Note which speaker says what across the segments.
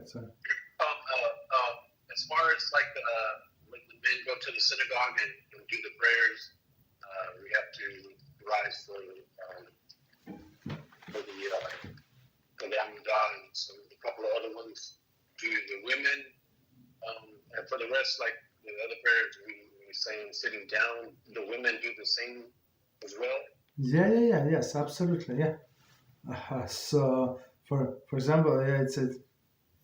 Speaker 1: sorry.
Speaker 2: As far as like when the men go to the synagogue and do the prayers, we have to rise for the Amidah and a couple of other ones. Do the women, and for the rest, like the other prayers, we saying sitting down. The women do the same as well.
Speaker 1: Yes, absolutely, yeah. So, for example,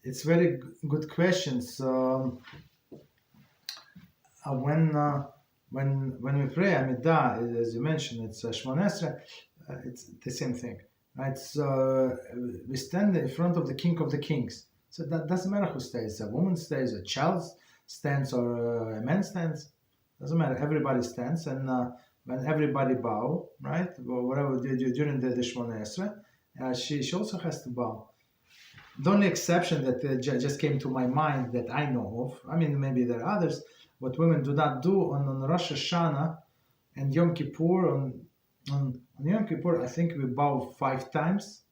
Speaker 1: it's very good question. So, when we pray Amidah, as you mentioned, it's Shemeh Esrei, it's the same thing, right? So we stand in front of the King of the Kings. So that doesn't matter who stays. A woman stays, a child stands, or a man stands. Doesn't matter. Everybody stands, and when everybody bow, right, or whatever they do during the Shemeh Esrei, she also has to bow. The only exception that just came to my mind that I know of, I mean, maybe there are others, what women do not do on Rosh Hashanah and Yom Kippur. On Yom Kippur, I think we bow 5 times,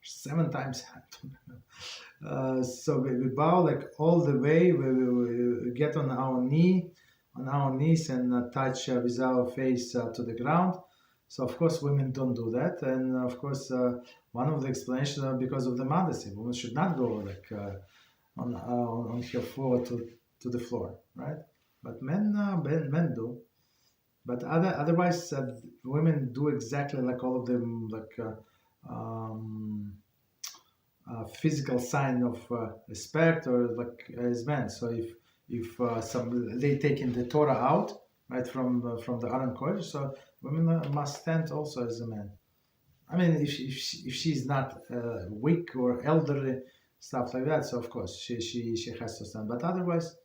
Speaker 1: 7 times. So we bow like all the way. We get on our knees and touch with our face to the ground. So of course women don't do that, and of course one of the explanations are because of the modesty. Women should not go like on her floor to the floor, right? But men do. But otherwise women do exactly like all of them, like physical sign of respect, or like as men. So if they taking the Torah out, right, from the Aron Kodesh, so women must stand also as a man. I mean, if she's not weak or elderly, stuff like that, so of course she has to stand. But otherwise,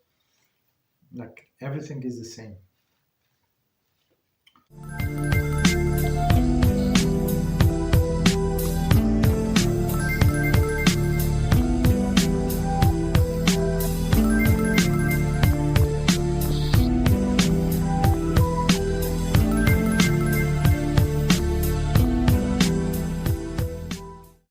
Speaker 1: like everything is the same.